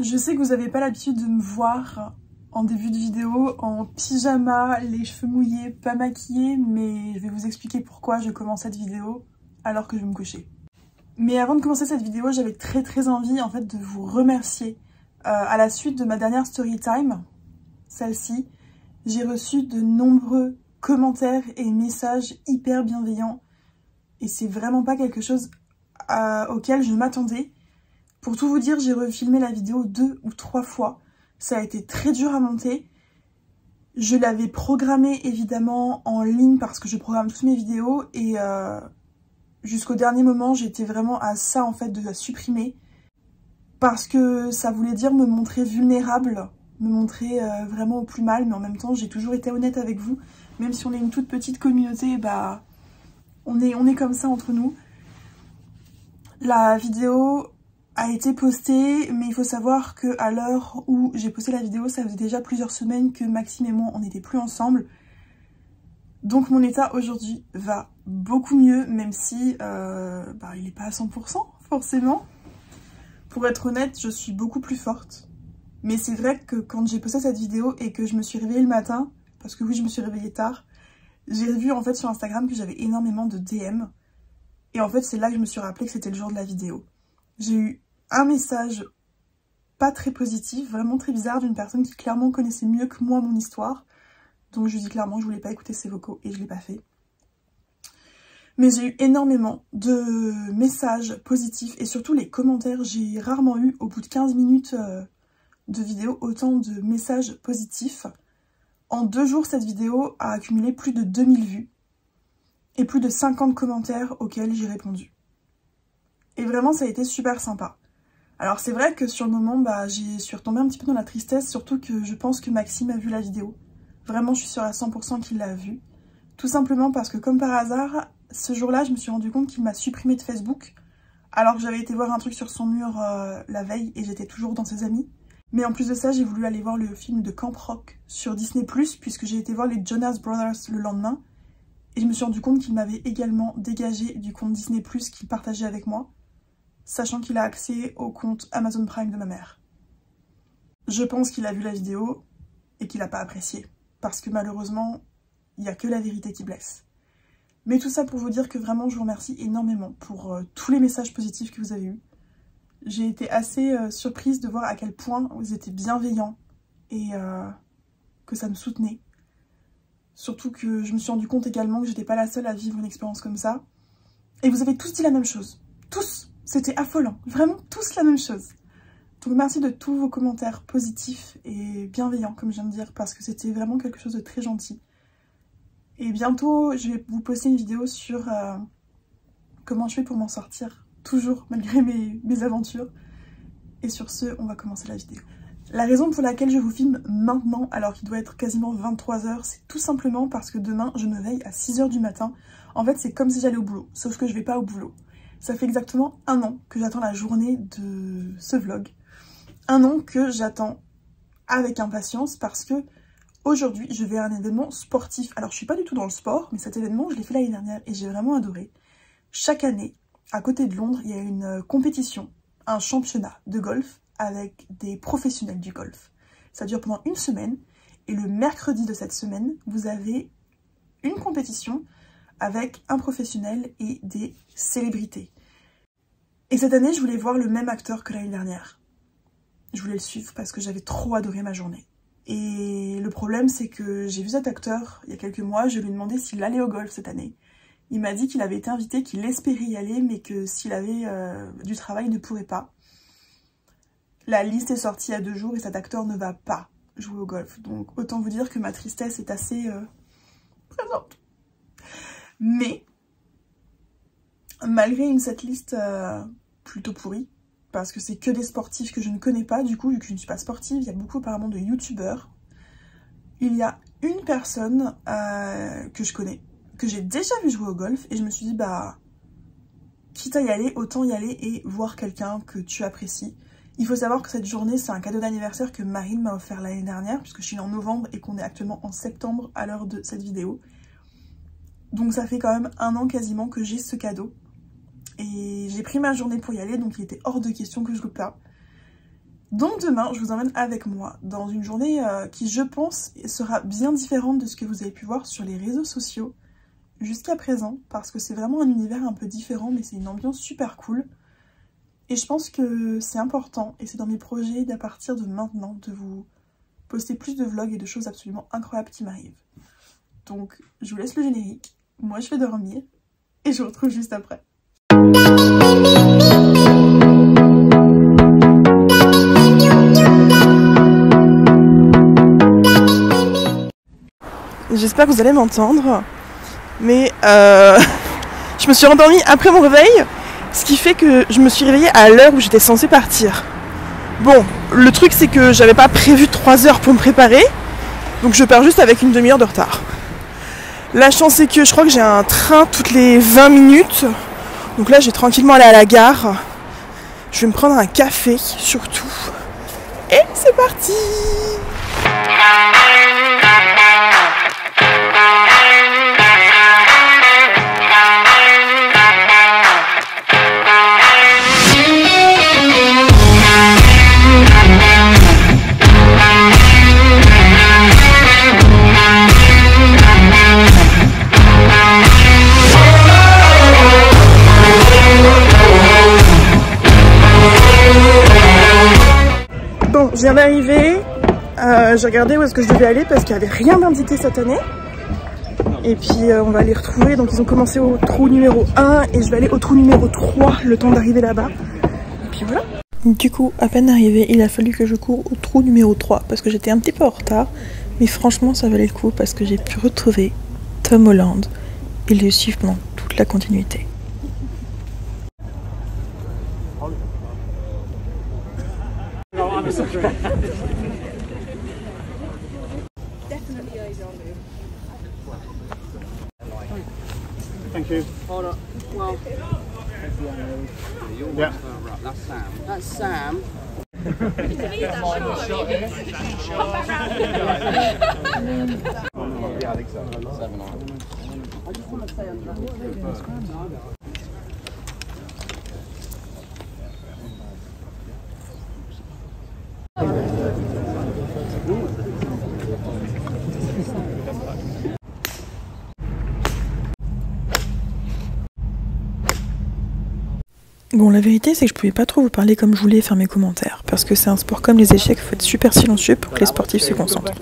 Je sais que vous n'avez pas l'habitude de me voir en début de vidéo en pyjama, les cheveux mouillés, pas maquillée, mais je vais vous expliquer pourquoi je commence cette vidéo alors que je vais me coucher. Mais avant de commencer cette vidéo, j'avais très envie en fait de vous remercier. À la suite de ma dernière story time, celle-ci, j'ai reçu de nombreux commentaires et messages hyper bienveillants et c'est vraiment pas quelque chose auquel je m'attendais. Pour tout vous dire, j'ai refilmé la vidéo 2 ou 3 fois. Ça a été très dur à monter. Je l'avais programmée évidemment en ligne parce que je programme toutes mes vidéos et jusqu'au dernier moment, j'étais vraiment à ça en fait de la supprimer parce que ça voulait dire me montrer vulnérable, me montrer vraiment au plus mal, mais en même temps, j'ai toujours été honnête avec vous. Même si on est une toute petite communauté, bah on est comme ça entre nous. La vidéo a été postée, mais il faut savoir que à l'heure où j'ai posté la vidéo, ça faisait déjà plusieurs semaines que Maxime et moi, on n'était plus ensemble. Donc mon état aujourd'hui va beaucoup mieux, même si il n'est pas à 100% forcément. Pour être honnête, je suis beaucoup plus forte. Mais c'est vrai que quand j'ai posté cette vidéo et que je me suis réveillée le matin, parce que oui, je me suis réveillée tard, j'ai vu en fait sur Instagram que j'avais énormément de DM. Et en fait, c'est là que je me suis rappelé que c'était le jour de la vidéo. J'ai eu un message pas très positif, vraiment très bizarre, d'une personne qui clairement connaissait mieux que moi mon histoire. Donc je lui dis clairement que je voulais pas écouter ses vocaux et je l'ai pas fait. Mais j'ai eu énormément de messages positifs et surtout les commentaires. J'ai rarement eu, au bout de 15 minutes de vidéo, autant de messages positifs. En 2 jours, cette vidéo a accumulé plus de 2000 vues et plus de 50 commentaires auxquels j'ai répondu. Et vraiment, ça a été super sympa. Alors c'est vrai que sur le moment, je suis retombée un petit peu dans la tristesse, surtout que je pense que Maxime a vu la vidéo. Vraiment, je suis sûre à 100% qu'il l'a vue. Tout simplement parce que, comme par hasard, ce jour-là, je me suis rendu compte qu'il m'a supprimée de Facebook, alors que j'avais été voir un truc sur son mur la veille et j'étais toujours dans ses amis. Mais en plus de ça, j'ai voulu aller voir le film de Camp Rock sur Disney+, puisque j'ai été voir les Jonas Brothers le lendemain. Et je me suis rendu compte qu'il m'avait également dégagé du compte Disney+, qu'il partageait avec moi, sachant qu'il a accès au compte Amazon Prime de ma mère. Je pense qu'il a vu la vidéo et qu'il n'a pas apprécié, parce que malheureusement, il n'y a que la vérité qui blesse. Mais tout ça pour vous dire que vraiment, je vous remercie énormément pour tous les messages positifs que vous avez eus. J'ai été assez surprise de voir à quel point vous étiez bienveillants et que ça me soutenait. Surtout que je me suis rendu compte également que j'étais pas la seule à vivre une expérience comme ça. Et vous avez tous dit la même chose. Tous! C'était affolant. Vraiment tous la même chose. Donc merci de tous vos commentaires positifs et bienveillants, comme je viens de dire, parce que c'était vraiment quelque chose de très gentil. Et bientôt, je vais vous poster une vidéo sur comment je fais pour m'en sortir, toujours, malgré mes aventures. Et sur ce, on va commencer la vidéo. La raison pour laquelle je vous filme maintenant, alors qu'il doit être quasiment 23 h, c'est tout simplement parce que demain, je me veille à 6 h du matin. En fait, c'est comme si j'allais au boulot, sauf que je vais pas au boulot. Ça fait exactement 1 an que j'attends la journée de ce vlog. 1 an que j'attends avec impatience parce que aujourd'hui, je vais à un événement sportif. Alors, je suis pas du tout dans le sport, mais cet événement, je l'ai fait l'année dernière et j'ai vraiment adoré. Chaque année, à côté de Londres, il y a une compétition, un championnat de golf avec des professionnels du golf. Ça dure pendant 1 semaine et le mercredi de cette semaine, vous avez une compétition avec un professionnel et des célébrités. Et cette année, je voulais voir le même acteur que l'année dernière. Je voulais le suivre parce que j'avais trop adoré ma journée. Et le problème, c'est que j'ai vu cet acteur il y a quelques mois, je lui ai demandé s'il allait au golf cette année. Il m'a dit qu'il avait été invité, qu'il espérait y aller, mais que s'il avait du travail, il ne pourrait pas. La liste est sortie il y a 2 jours et cet acteur ne va pas jouer au golf. Donc autant vous dire que ma tristesse est assez présente. Mais, malgré cette liste plutôt pourrie, parce que c'est que des sportifs que je ne connais pas, du coup, vu que je ne suis pas sportive, il y a beaucoup apparemment de youtubeurs. Il y a une personne que je connais, que j'ai déjà vu jouer au golf, et je me suis dit, quitte à y aller, autant y aller et voir quelqu'un que tu apprécies. Il faut savoir que cette journée, c'est un cadeau d'anniversaire que Marine m'a offert l'année dernière, puisque je suis en novembre et qu'on est actuellement en septembre à l'heure de cette vidéo. Donc ça fait quand même 1 an quasiment que j'ai ce cadeau. Et j'ai pris ma journée pour y aller, donc il était hors de question que je loupe pas. Donc demain, je vous emmène avec moi dans une journée qui, je pense, sera bien différente de ce que vous avez pu voir sur les réseaux sociaux jusqu'à présent, parce que c'est vraiment un univers un peu différent, mais c'est une ambiance super cool. Et je pense que c'est important, et c'est dans mes projets d'à partir de maintenant, de vous poster plus de vlogs et de choses absolument incroyables qui m'arrivent. Donc je vous laisse le générique, moi je vais dormir, et je vous retrouve juste après. J'espère que vous allez m'entendre, mais je me suis endormie après mon réveil, ce qui fait que je me suis réveillée à l'heure où j'étais censée partir. Bon, le truc c'est que j'avais pas prévu 3 heures pour me préparer, donc je pars juste avec une demi-heure de retard. La chance c'est que je crois que j'ai un train toutes les 20 minutes, donc là j'ai tranquillement allé à la gare. Je vais me prendre un café surtout, et c'est parti! Bon, je viens d'arriver, j'ai regardé où est-ce que je devais aller parce qu'il n'y avait rien d'indiqué cette année. Et puis on va les retrouver, donc ils ont commencé au trou numéro 1 et je vais aller au trou numéro 3 le temps d'arriver là-bas. Et puis voilà. Du coup, à peine arrivé, il a fallu que je cours au trou numéro 3 parce que j'étais un petit peu en retard. Mais franchement, ça valait le coup parce que j'ai pu retrouver Tom Holland et le suivre pendant toute la continuité. Thank you. Hold on. Well, Yeah. that's Sam. That's Sam. Yeah, I think so. 7 on. I just want to say Bon, la vérité, c'est que je pouvais pas trop vous parler comme je voulais et faire mes commentaires, parce que c'est un sport comme les échecs, il faut être super silencieux pour que les sportifs se concentrent.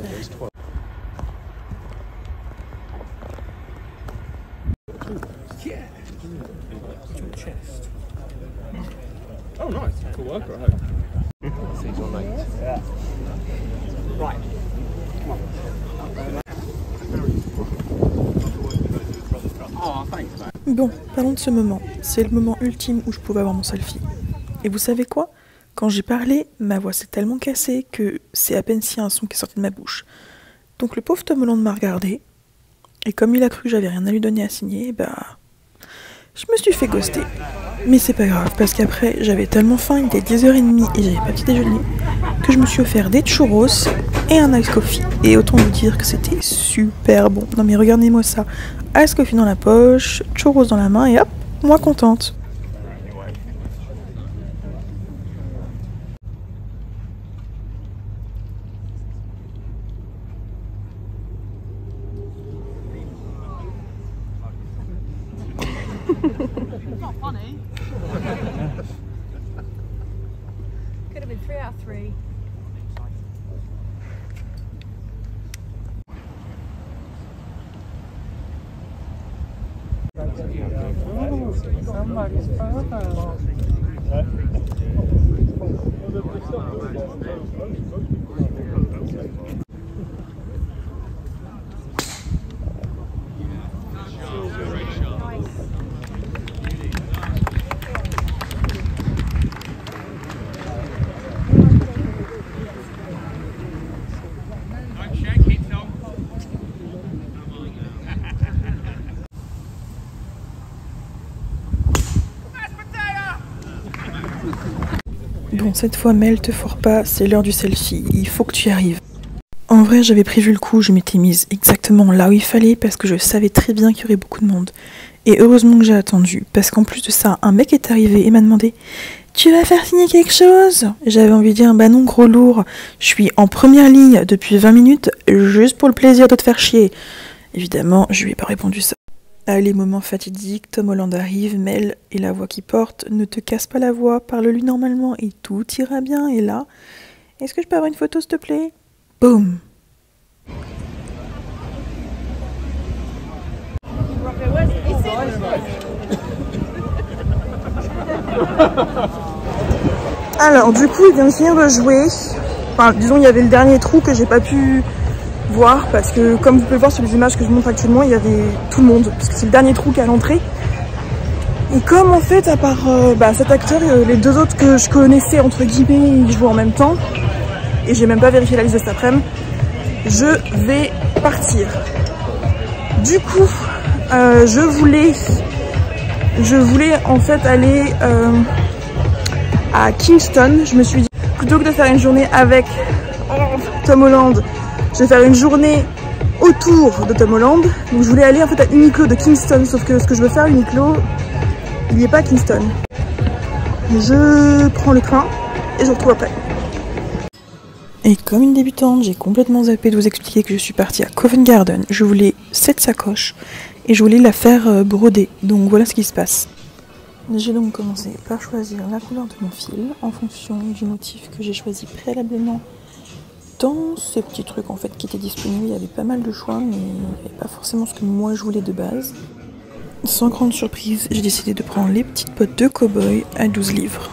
Oh, nice. Cool work, right? right. Oh, thanks, man. Bon, parlons de ce moment. C'est le moment ultime où je pouvais avoir mon selfie. Et vous savez quoi? Quand j'ai parlé, ma voix s'est tellement cassée que c'est à peine si un son qui est sorti de ma bouche. Donc le pauvre Tom Holland m'a regardé, et comme il a cru que j'avais rien à lui donner à signer, bah... je me suis fait ghoster. Mais c'est pas grave, parce qu'après, j'avais tellement faim, il était 10h30 et j'avais pas petit déjeuner, que je me suis offert des churros et un ice coffee. Et autant vous dire que c'était super bon. Non mais regardez-moi ça. Ice coffee dans la poche, churros dans la main et hop, moi contente. Not funny. Could have been 3 out of 3. Somebody's photo. Bon, cette fois, Mel, te fourre pas, c'est l'heure du selfie, il faut que tu y arrives. En vrai, j'avais prévu le coup, je m'étais mise exactement là où il fallait parce que je savais très bien qu'il y aurait beaucoup de monde. Et heureusement que j'ai attendu, parce qu'en plus de ça, un mec est arrivé et m'a demandé « Tu vas faire signer quelque chose ?» J'avais envie de dire « Bah non, gros lourd, je suis en première ligne depuis 20 minutes, juste pour le plaisir de te faire chier. » Évidemment, je lui ai pas répondu ça. Allez, moment fatidique, Tom Holland arrive, Mel et la voix qui porte, ne te casse pas la voix, parle-lui normalement et tout ira bien. Et là, est-ce que je peux avoir une photo s'il te plaît? Boum. Alors du coup il vient de finir de jouer, enfin disons il y avait le dernier trou que j'ai pas pu voir parce que comme vous pouvez voir sur les images que je montre actuellement il y avait tout le monde parce que c'est le dernier trou qui est à l'entrée. Et comme en fait à part cet acteur, les deux autres que je connaissais entre guillemets ils jouent en même temps et j'ai même pas vérifié la liste de cet après-midi, je vais partir. Du coup je voulais en fait aller à Kingston. Je me suis dit, plutôt que de faire une journée avec Tom Holland, je vais faire une journée autour de Tom Holland. Donc je voulais aller en fait à Uniqlo de Kingston, sauf que ce que je veux faire à Uniqlo, il n'y est pas à Kingston. Je prends le train et je vous retrouve après. Et comme une débutante, j'ai complètement zappé de vous expliquer que je suis partie à Covent Garden. Je voulais cette sacoche et je voulais la faire broder. Donc voilà ce qui se passe. J'ai donc commencé par choisir la couleur de mon fil en fonction du motif que j'ai choisi préalablement dans ce petit truc en fait qui était disponible. Il y avait pas mal de choix mais il n'y avait pas forcément ce que moi je voulais de base. Sans grande surprise, j'ai décidé de prendre les petites bottes de cow-boy à 12 livres.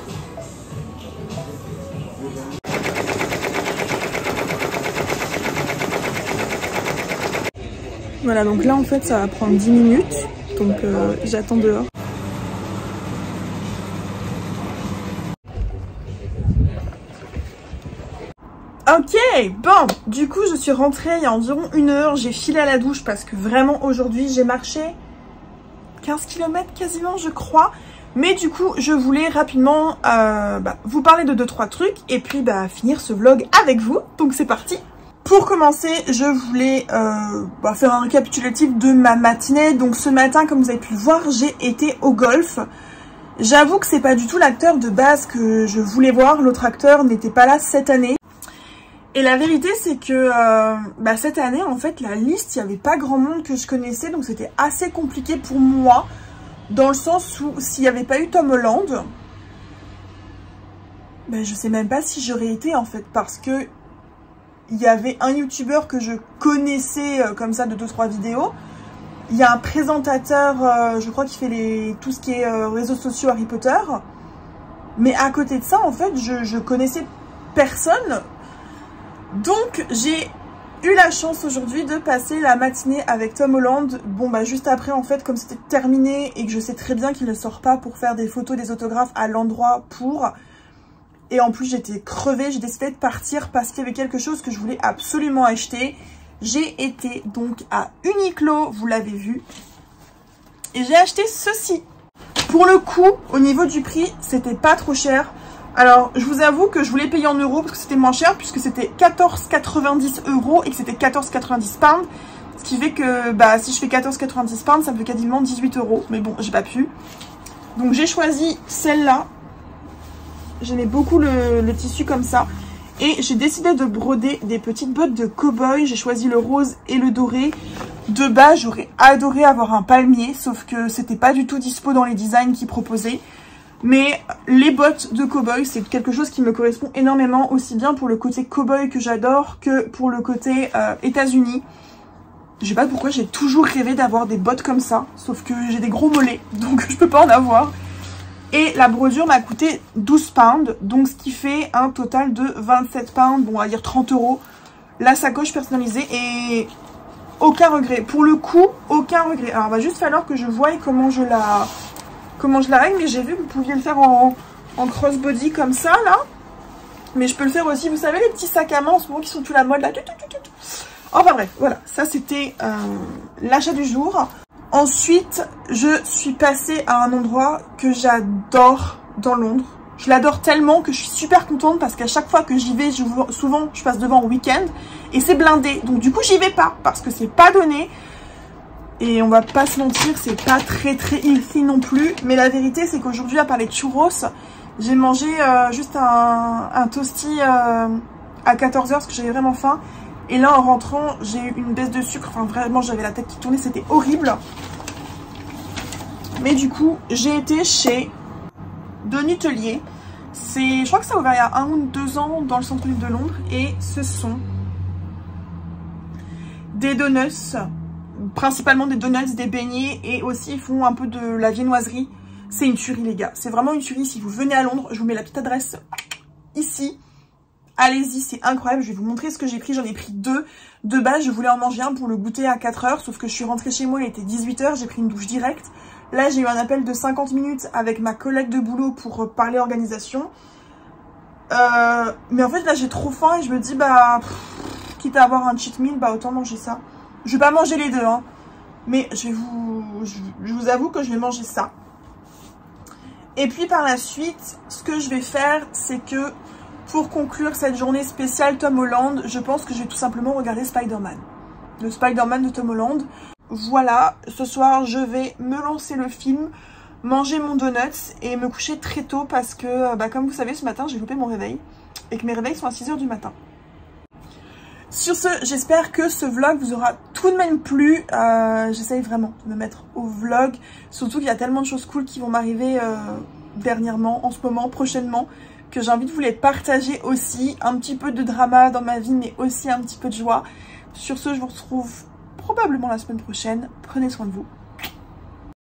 Voilà, donc là en fait ça va prendre 10 minutes, donc j'attends dehors. Ok, bon, du coup je suis rentrée il y a environ 1 heure, j'ai filé à la douche parce que vraiment aujourd'hui j'ai marché 15 km quasiment je crois. Mais du coup je voulais rapidement vous parler de 2-3 trucs et puis finir ce vlog avec vous, donc c'est parti. Pour commencer, je voulais faire un récapitulatif de ma matinée. Donc ce matin, comme vous avez pu le voir, j'ai été au golf. J'avoue que c'est pas du tout l'acteur de base que je voulais voir. L'autre acteur n'était pas là cette année. Et la vérité, c'est que cette année, en fait, la liste, il n'y avait pas grand monde que je connaissais. Donc c'était assez compliqué pour moi. Dans le sens où s'il n'y avait pas eu Tom Holland, je sais même pas si j'aurais été en fait. Parce que il y avait un youtubeur que je connaissais comme ça de 2-3 vidéos. Il y a un présentateur, je crois qu'il fait tout ce qui est réseaux sociaux Harry Potter. Mais à côté de ça, en fait, je connaissais personne. Donc, j'ai eu la chance aujourd'hui de passer la matinée avec Tom Holland. Bon, juste après, en fait, comme c'était terminé et que je sais très bien qu'il ne sort pas pour faire des photos, des autographes à l'endroit pour... Et en plus, j'étais crevée, j'ai décidé de partir parce qu'il y avait quelque chose que je voulais absolument acheter. J'ai été donc à Uniqlo, vous l'avez vu. Et j'ai acheté ceci. Pour le coup, au niveau du prix, c'était pas trop cher. Alors, je vous avoue que je voulais payer en euros parce que c'était moins cher, puisque c'était 14,90 € et que c'était 14,90 pounds. Ce qui fait que si je fais 14,90 pounds, ça me fait quasiment 18 €. Mais bon, j'ai pas pu. Donc j'ai choisi celle-là. J'aimais beaucoup le tissu comme ça. Et j'ai décidé de broder des petites bottes de cow-boy. J'ai choisi le rose et le doré. De base, j'aurais adoré avoir un palmier. Sauf que c'était pas du tout dispo dans les designs qu'ils proposaient. Mais les bottes de cow-boy, c'est quelque chose qui me correspond énormément. Aussi bien pour le côté cow-boy que j'adore que pour le côté États-Unis. Je sais pas pourquoi, j'ai toujours rêvé d'avoir des bottes comme ça. Sauf que j'ai des gros mollets. Donc je peux pas en avoir. Et la brodure m'a coûté 12 pounds, donc ce qui fait un total de 27 pounds, bon on va dire 30 €. La sacoche personnalisée et aucun regret. Pour le coup, aucun regret. Alors il va juste falloir que je voie comment je la règle, mais j'ai vu que vous pouviez le faire en crossbody comme ça là. Mais je peux le faire aussi, vous savez les petits sacs à main en ce moment qui sont tout la mode là. Enfin bref, voilà, ça c'était l'achat du jour. Ensuite, je suis passée à un endroit que j'adore dans Londres. Je l'adore tellement que je suis super contente parce qu'à chaque fois que j'y vais, souvent je passe devant en week-end et c'est blindé. Donc du coup, j'y vais pas parce que c'est pas donné. Et on va pas se mentir, c'est pas très healthy non plus. Mais la vérité, c'est qu'aujourd'hui, à part les churros, j'ai mangé juste un toasty à 14h parce que j'avais vraiment faim. Et là, en rentrant, j'ai eu une baisse de sucre. Enfin, vraiment, j'avais la tête qui tournait, c'était horrible. Mais du coup, j'ai été chez Donutelier. Je crois que ça a ouvert il y a 1 ou 2 ans dans le centre-ville de Londres. Et ce sont des donuts, principalement des donuts, des beignets. Et aussi, ils font un peu de la viennoiserie. C'est une tuerie, les gars. C'est vraiment une tuerie. Si vous venez à Londres, je vous mets la petite adresse ici. Allez-y, c'est incroyable. Je vais vous montrer ce que j'ai pris. J'en ai pris 2. De base, je voulais en manger un pour le goûter à 4h. Sauf que je suis rentrée chez moi, il était 18h. J'ai pris une douche directe. Là, j'ai eu un appel de 50 minutes avec ma collègue de boulot pour parler organisation. Mais en fait, là, j'ai trop faim et je me dis, bah, quitte à avoir un cheat meal, bah, autant manger ça. Je vais pas manger les deux, hein. Mais je vous avoue que je vais manger ça. Et puis, par la suite, ce que je vais faire, c'est que pour conclure cette journée spéciale Tom Holland, je pense que je vais tout simplement regarder Spider-Man. Le Spider-Man de Tom Holland. Voilà, ce soir, je vais me lancer le film, manger mon donut et me coucher très tôt parce que, bah, comme vous savez, ce matin, j'ai loupé mon réveil et que mes réveils sont à 6h du matin. Sur ce, j'espère que ce vlog vous aura tout de même plu. J'essaye vraiment de me mettre au vlog, surtout qu'il y a tellement de choses cool qui vont m'arriver dernièrement, en ce moment, prochainement, que j'ai envie de vous les partager aussi. Un petit peu de drama dans ma vie, mais aussi un petit peu de joie. Sur ce, je vous retrouve probablement la semaine prochaine. Prenez soin de vous.